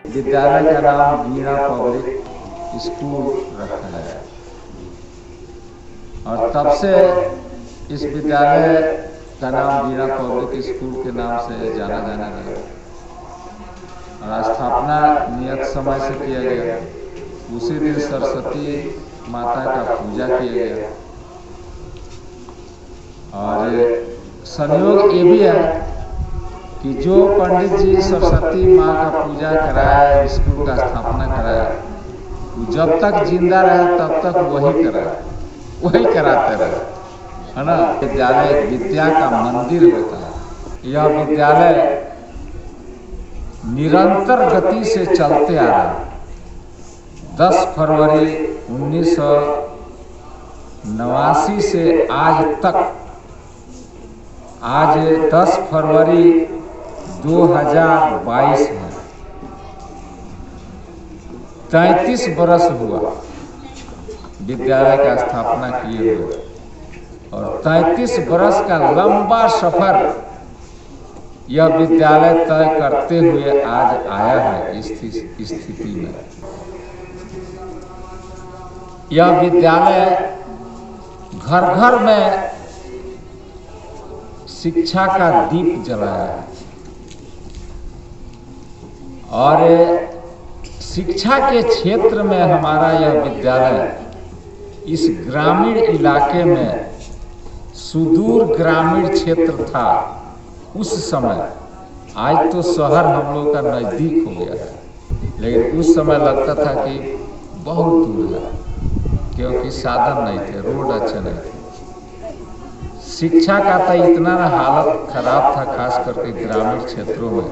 विद्यालय का नाम वीणा पब्लिक स्कूल रखा गया और तब से इस विद्यालय का नाम वीणा पब्लिक स्कूल के नाम से जाना जाने लगा और स्थापना नियत समय से किया गया। उसी दिन सरस्वती माता का पूजा किया गया और संयोग ये भी है कि जो पंडित जी सरस्वती माँ का पूजा कराया, स्कूल का स्थापना कराया, जब तक जिंदा रहे तब तक वही कराते रहे, है ना। विद्यालय विद्या का मंदिर होता है। यह विद्यालय निरंतर गति से चलते आ रहा है। 10 फरवरी 1989 से आज तक, आज 10 फरवरी 2022 है, 33 बरस हुआ विद्यालय का स्थापना किए हुए और 33 बरस का लंबा सफर यह विद्यालय तय करते हुए आज आया है इस स्थिति में। यह विद्यालय घर घर में शिक्षा का दीप जलाया है और शिक्षा के क्षेत्र में हमारा यह विद्यालय इस ग्रामीण इलाके में, सुदूर ग्रामीण क्षेत्र था उस समय। आज तो शहर हम लोग का नजदीक हो गया है, लेकिन उस समय लगता था कि बहुत दूर है, क्योंकि साधन नहीं थे, रोड अच्छे नहीं थे। शिक्षा का तो इतना ना हालत खराब था, खास करके ग्रामीण क्षेत्रों में,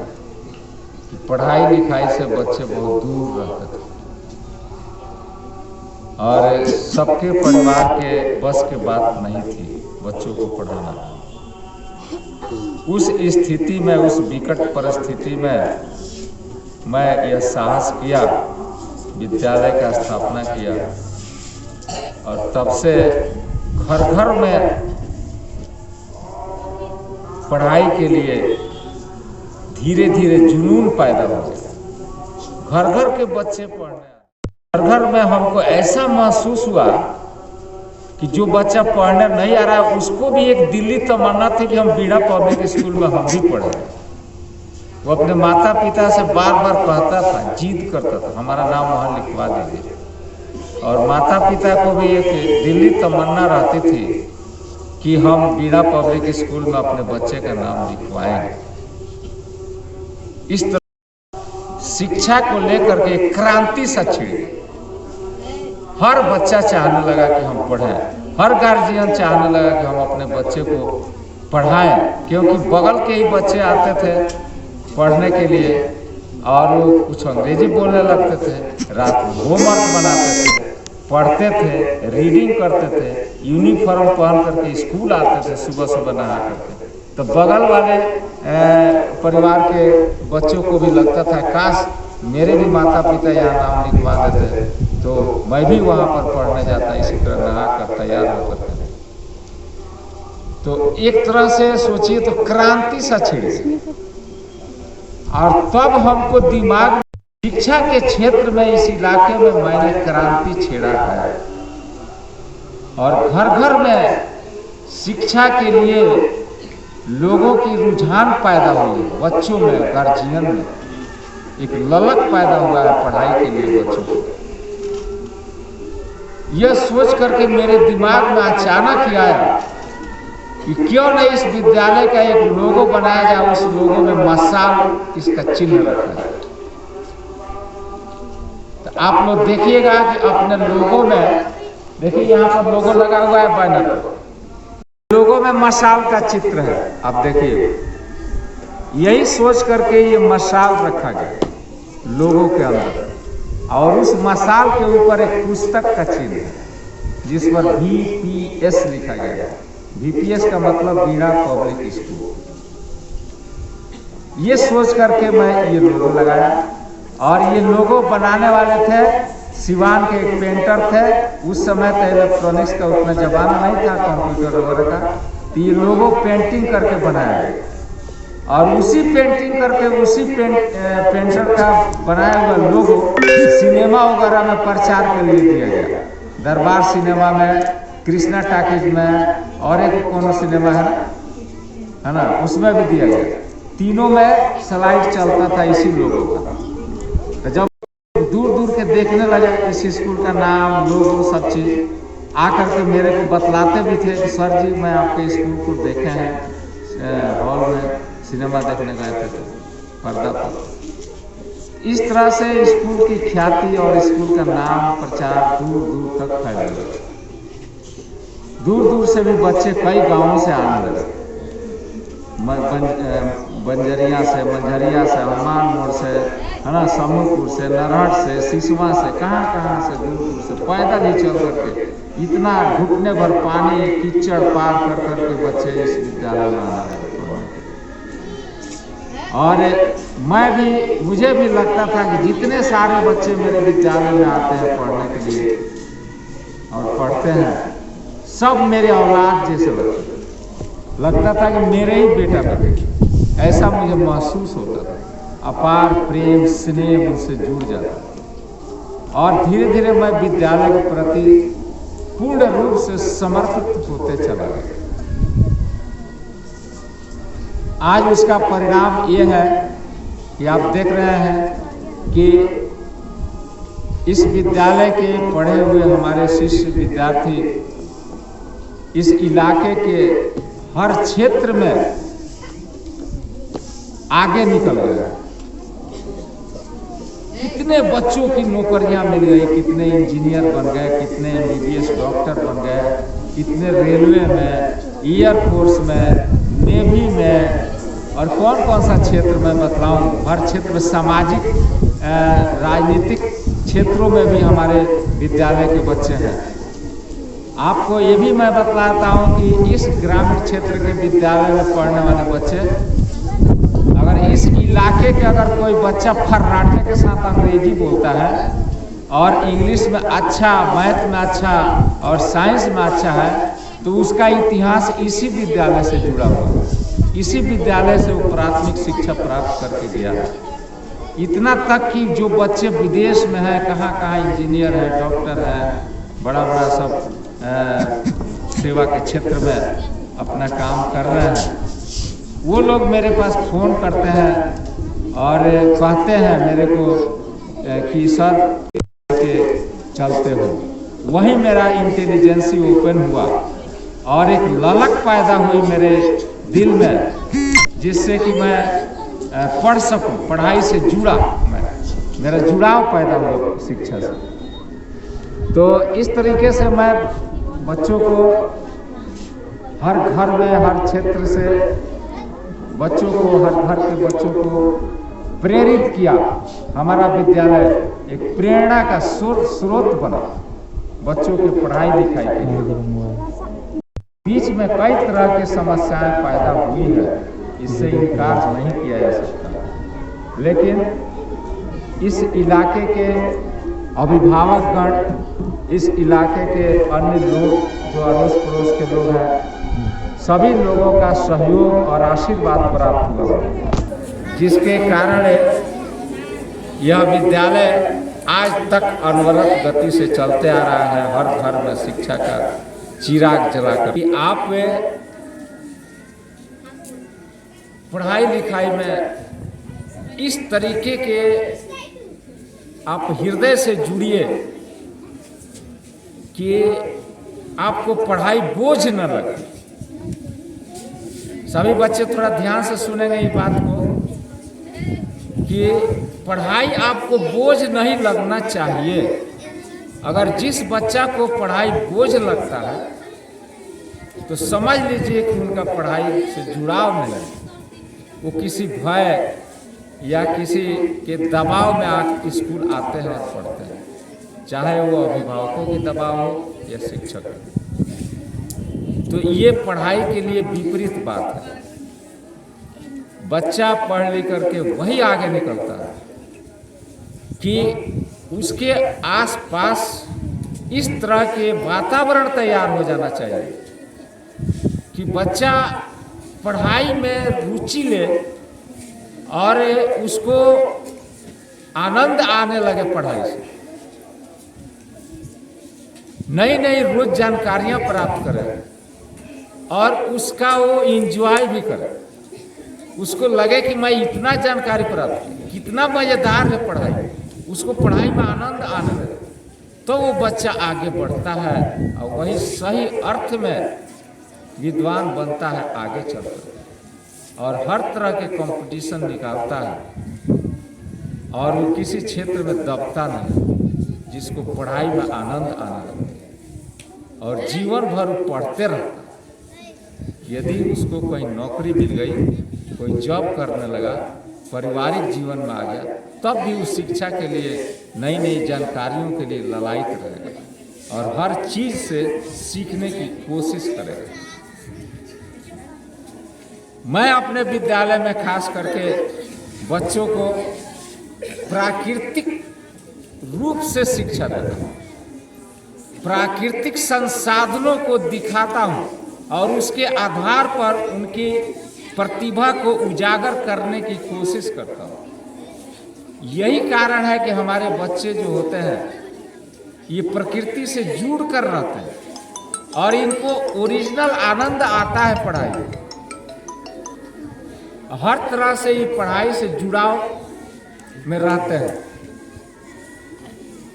पढ़ाई लिखाई से बच्चे बहुत दूर रहते थे और सबके परिवार के बस के बात नहीं थी बच्चों को पढ़ाना। उस स्थिति में, उस विकट परिस्थिति में मैं यह साहस किया, विद्यालय का स्थापना किया और तब से घर घर में पढ़ाई के लिए धीरे धीरे जुनून पैदा हो गया। घर घर के बच्चे पढ़ने, घर घर में हमको ऐसा महसूस हुआ कि जो बच्चा पढ़ने नहीं आ रहा है उसको भी एक दिल्ली तमन्ना थी कि हम वीणा पब्लिक स्कूल में हम भी पढ़े। वो अपने माता पिता से बार बार कहता था, जिद करता था, हमारा नाम वहाँ लिखवा दीजिए। और माता पिता को भी एक दिल्ली तमन्ना रहती थी कि हम वीणा पब्लिक स्कूल में अपने बच्चे का नाम लिखवाएंगे। इस तरह शिक्षा को लेकर के क्रांति सा छिड़ी। हर बच्चा चाहने लगा कि हम पढ़ें, हर गार्जियन चाहने लगा कि हम अपने बच्चे को पढ़ाएं, क्योंकि बगल के ही बच्चे आते थे पढ़ने के लिए और वो कुछ अंग्रेजी बोलने लगते थे, रात में होमवर्क बनाते थे, पढ़ते थे, रीडिंग करते थे, यूनिफॉर्म पहन करके स्कूल आते थे सुबह सुबह नहा करके। तो बगल वाले परिवार के बच्चों को भी लगता था काश मेरे भी माता पिता यहाँ नाम लिखवा देते तो मैं भी वहाँ पर पढ़ने जाता, इसी तरह नहा कर तैयार होकर के। तो एक तरह से सोचिए तो क्रांति सा छिड़ी। और तब हमको दिमाग, शिक्षा के क्षेत्र में इस इलाके में मैंने क्रांति छेड़ा है और घर घर में शिक्षा के लिए लोगों की रुझान पैदा हुई, बच्चों में, गार्जियन में एक ललक पैदा हुआ है पढ़ाई के लिए बच्चों को। यह सोच करके मेरे दिमाग में अचानक आया कि क्यों नहीं इस विद्यालय का एक लोगो बनाया जाए, उस लोगो में मशाल इसका चिन्ह रखा जाए। तो आप लोग देखिएगा कि अपने लोगों में, देखिए यहाँ पर लोगो लगा हुआ है बैनर पर, लोगों में मशाल का चित्र है। आप देखिए, यही सोच करके ये मशाल रखा गया लोगों के अंदर और उस मशाल के ऊपर एक पुस्तक का चिन्ह है जिस पर VPS लिखा गया है। VPS का मतलब वीणा पब्लिक स्कूल। ये सोच करके मैं ये लोगो लगाया और ये लोगो बनाने वाले थे सिवान के एक पेंटर थे। उस समय तो इलेक्ट्रॉनिक्स का उतना जमाना नहीं था, कंप्यूटर वगैरह का, तो ये लोगो पेंटिंग करके बनाया गया और उसी पेंटिंग करके उसी पेंटर का बनाया हुआ लोगो सिनेमा वगैरह में प्रचार के लिए दिया गया। दरबार सिनेमा में, कृष्णा टॉकीज में, और एक कौन सिनेमा है ना, उसमें भी दिया गया। तीनों में स्लाइड चलता था इसी लोगों का। तो जब दूर दूर के देखने लगे इस स्कूल का नाम, लोगो, सब चीज आकर के मेरे को बतलाते भी थे कि सर जी मैं आपके स्कूल को देखे हैं, हॉल में सिनेमा देखने गए थे तो पर्दा पर। इस तरह से स्कूल की ख्याति और स्कूल का नाम प्रचार दूर दूर तक फैल गया। दूर दूर से भी बच्चे कई गांवों से आने लगे, बंजरिया से, मंझरिया से, हनुमान मोड़ से, है ना, समूहपुर से, नरहट से, सिसवा से, कहाँ से दूर दूर से पैदल ही चल करके इतना घुटने भर पानी कीचड़ पार कर करके बच्चे इस विद्यालय में आ रहे हैं। और मुझे भी लगता था कि जितने सारे बच्चे मेरे विद्यालय में आते हैं पढ़ने के लिए और पढ़ते हैं, सब मेरे औलाद जैसे लगता था कि मेरे ही बेटा बेटे, ऐसा मुझे महसूस होता था। अपार प्रेम स्नेह मुझसे जुड़ जाता और धीरे धीरे मैं विद्यालय के प्रति पूर्ण रूप से समर्पित होते चला गया। आज उसका परिणाम ये है कि आप देख रहे हैं कि इस विद्यालय के पढ़े हुए हमारे शिष्य विद्यार्थी इस इलाके के हर क्षेत्र में आगे निकल गए। कितने बच्चों की नौकरियां मिल गई, कितने इंजीनियर बन गए, कितने एमबीबीएस डॉक्टर बन गए, कितने रेलवे में, एयरफोर्स में, नेवी में, और कौन कौन सा क्षेत्र में बतलाऊं। हर क्षेत्र में, सामाजिक राजनीतिक क्षेत्रों में भी हमारे विद्यालय के बच्चे हैं। आपको ये भी मैं बतलाता हूं कि इस ग्रामीण क्षेत्र के विद्यालय में पढ़ने वाले बच्चे, अगर इस इलाके के अगर कोई बच्चा फर्राटे के साथ अंग्रेजी बोलता है और इंग्लिश में अच्छा, मैथ में अच्छा और साइंस में अच्छा है, तो उसका इतिहास इसी विद्यालय से जुड़ा हुआ है। इसी विद्यालय से वो प्राथमिक शिक्षा प्राप्त करके गया है। इतना तक कि जो बच्चे विदेश में हैं, कहाँ इंजीनियर है, डॉक्टर है, बड़ा बड़ा सब सेवा के क्षेत्र में अपना काम कर रहे हैं, वो लोग मेरे पास फ़ोन करते हैं और कहते हैं मेरे को कि सर के चलते हो। वहीं मेरा इंटेलिजेंसी ओपन हुआ और एक ललक पैदा हुई मेरे दिल में, जिससे कि मैं पढ़ सकूं, पढ़ाई से जुड़ा, मेरा जुड़ाव पैदा हुआ शिक्षा से। तो इस तरीके से मैं बच्चों को हर घर में, हर क्षेत्र से बच्चों को, हर घर के बच्चों को प्रेरित किया। हमारा विद्यालय एक प्रेरणा का स्रोत बना बच्चों के पढ़ाई लिखाई के लिए। बीच में कई तरह की समस्याएं पैदा हुई है, इससे इनकार नहीं किया जा सकता, लेकिन इस इलाके के अभिभावकगण, इस इलाके के अन्य लोग जो अड़ोस पड़ोस के लोग हैं, सभी लोगों का सहयोग और आशीर्वाद प्राप्त हुआ, जिसके कारण यह विद्यालय आज तक अनवरत गति से चलते आ रहा है। हर घर में शिक्षा का चिराग जलाकर कि आप पढ़ाई लिखाई में इस तरीके के आप हृदय से जुड़िए कि आपको पढ़ाई बोझ न लगे। सभी बच्चे थोड़ा ध्यान से सुनेंगे ये बात को कि पढ़ाई आपको बोझ नहीं लगना चाहिए। अगर जिस बच्चा को पढ़ाई बोझ लगता है तो समझ लीजिए कि उनका पढ़ाई से जुड़ाव नहीं है, वो किसी भय या किसी के दबाव में आकर स्कूल आते हैं और पढ़ते हैं, चाहे वो अभिभावकों के दबाव हो या शिक्षक। तो ये पढ़ाई के लिए विपरीत बात है। बच्चा पढ़ लिख करके वही आगे निकलता है कि उसके आसपास इस तरह के वातावरण तैयार हो जाना चाहिए कि बच्चा पढ़ाई में रुचि ले और उसको आनंद आने लगे पढ़ाई से, नई नई रोज जानकारियां प्राप्त करे और उसका वो इंजॉय भी करे, उसको लगे कि मैं इतना जानकारी प्राप्त की, कितना मजेदार है पढ़ाई, उसको पढ़ाई में आनंद आने लगे, तो वो बच्चा आगे बढ़ता है और वही सही अर्थ में विद्वान बनता है आगे चलकर, और हर तरह के कंपटीशन निकालता है और वो किसी क्षेत्र में दबता नहीं, जिसको पढ़ाई में आनंद आने लगता है और जीवन भर वो पढ़ते रहता है। यदि उसको कोई नौकरी मिल गई, कोई जॉब करने लगा, पारिवारिक जीवन में आ गया, तब भी उस शिक्षा के लिए नई नई जानकारियों के लिए ललायित रहेगा और हर चीज से सीखने की कोशिश करेगा। मैं अपने विद्यालय में खास करके बच्चों को प्राकृतिक रूप से शिक्षा देता हूँ, प्राकृतिक संसाधनों को दिखाता हूँ और उसके आधार पर उनकी प्रतिभा को उजागर करने की कोशिश करता हूँ। यही कारण है कि हमारे बच्चे जो होते हैं ये प्रकृति से जुड़ कर रहते हैं और इनको ओरिजिनल आनंद आता है पढ़ाई में। हर तरह से ये पढ़ाई से जुड़ाव में रहते हैं।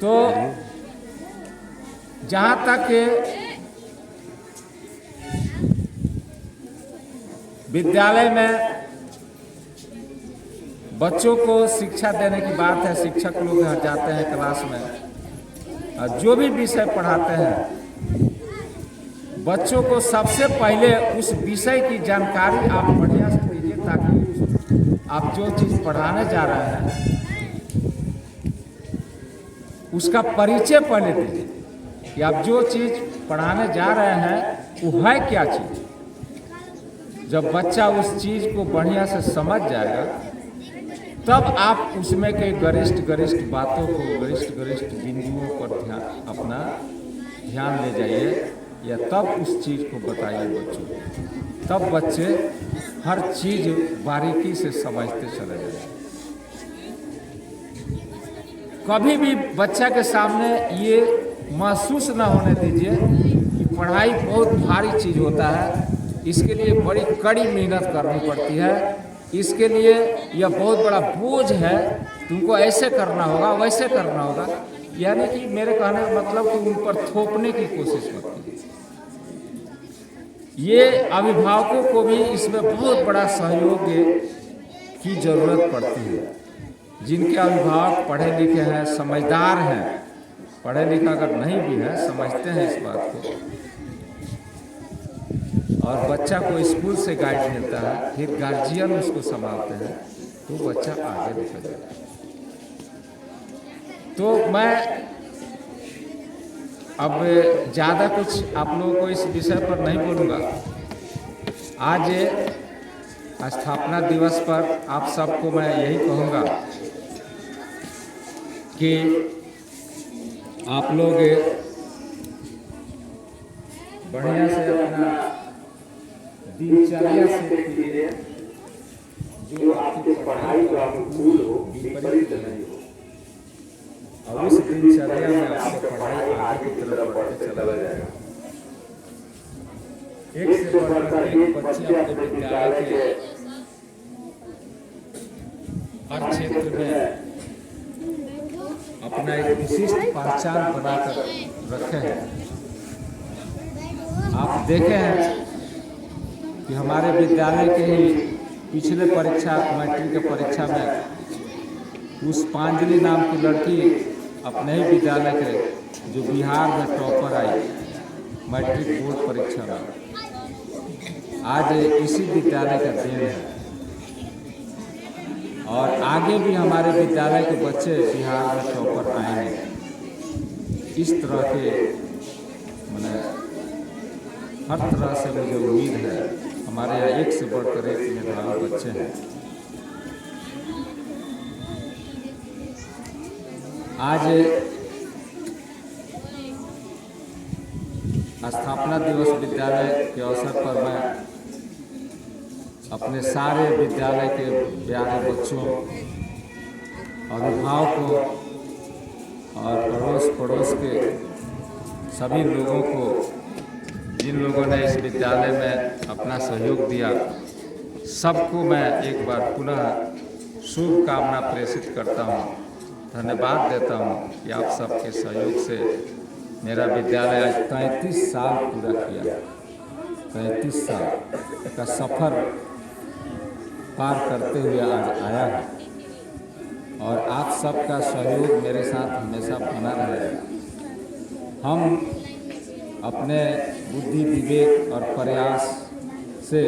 तो जहाँ तक विद्यालय में बच्चों को शिक्षा देने की बात है, शिक्षक लोग यहाँ जाते हैं क्लास में और जो भी विषय पढ़ाते हैं, बच्चों को सबसे पहले उस विषय की जानकारी आप बढ़िया से दीजिए, ताकि आप जो चीज़ पढ़ाने जा रहे हैं उसका परिचय पहले दीजिए कि आप जो चीज़ पढ़ाने जा रहे हैं वो है क्या चीज़। जब बच्चा उस चीज़ को बढ़िया से समझ जाएगा, तब आप उसमें के गरिष्ठ बातों को, गरिष्ठ बिंदुओं पर अपना ध्यान ले जाइए या तब उस चीज़ को बताइए बच्चों को, तब बच्चे हर चीज़ बारीकी से समझते चले जाएंगे। कभी भी बच्चा के सामने ये महसूस न होने दीजिए कि पढ़ाई बहुत भारी चीज़ होता है, इसके लिए बड़ी कड़ी मेहनत करनी पड़ती है, इसके लिए यह बहुत बड़ा बोझ है, तुमको ऐसे करना होगा, वैसे करना होगा। यानी कि मेरे कहने का मतलब कि उन पर थोपने की कोशिश होती है। ये अभिभावकों को भी इसमें बहुत बड़ा सहयोग की जरूरत पड़ती है। जिनके अभिभावक पढ़े लिखे हैं, समझदार हैं, पढ़े लिखा अगर नहीं भी है, समझते हैं इस बात को, और बच्चा को स्कूल से गाइड मिलता है, फिर गार्जियन उसको संभालते हैं, तो बच्चा आगे निकल जाता है। तो मैं अब ज़्यादा कुछ आप लोगों को इस विषय पर नहीं बोलूँगा। आज स्थापना दिवस पर आप सबको मैं यही कहूँगा कि आप लोग बढ़िया से अपना दिनचर्या से कीजिए, जो आपकी पढ़ाई का अनुकूल हो, विपरीत नहीं हो, और उस दिनचर्या में आपकी पढ़ाई आगे की तरफ बढ़ते चला जाएगा। एक से बढ़कर एक बच्चे अपने विद्यालय के हर क्षेत्र में अपना एक विशिष्ट पहचान बनाकर रखे हैं। आप देखे हैं कि हमारे विद्यालय के ही पिछले परीक्षा, मैट्रिक के परीक्षा में पुष्पांजलि नाम की लड़की अपने ही विद्यालय के जो बिहार में टॉपर आई मैट्रिक बोर्ड परीक्षा में, आज इसी विद्यालय का देन है। और आगे भी हमारे विद्यालय के बच्चे बिहार में टॉपर आएंगे। इस तरह के मैंने हर तरह से मुझे उम्मीद है। हमारे यहाँ एक से बढ़कर एक मेधावी बच्चे हैं। आज स्थापना दिवस विद्यालय के अवसर पर मैं अपने सारे विद्यालय के प्यारे बच्चों, अभिभावकों और अड़ोस पड़ोस के सभी लोगों को, जिन लोगों ने इस विद्यालय में अपना सहयोग दिया, सबको मैं एक बार पुनः शुभकामना प्रेषित करता हूँ, धन्यवाद देता हूँ कि आप सबके सहयोग से मेरा विद्यालय आज 33 साल पूरा किया। 33 साल का सफ़र पार करते हुए आज आया है और आप सबका सहयोग मेरे साथ हमेशा बना रहेगा। हम अपने बुद्धि, विवेक और प्रयास से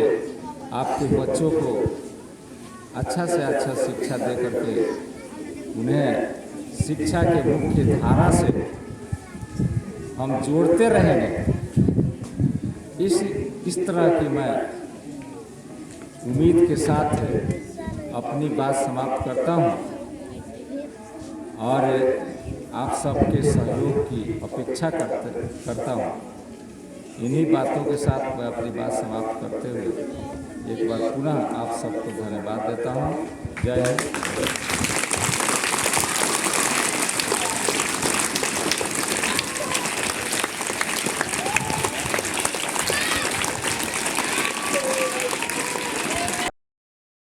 आपके बच्चों को अच्छा से अच्छा शिक्षा दे करके उन्हें शिक्षा के मुख्य धारा से हम जोड़ते रहेंगे। इस तरह की मैं उम्मीद के साथ अपनी बात समाप्त करता हूँ और आप सबके सहयोग की अपेक्षा करता हूँ। इन्हीं बातों के साथ मैं अपनी बात समाप्त करते हुए एक बार पुनः आप सबको धन्यवाद देता हूँ। जय हिंद।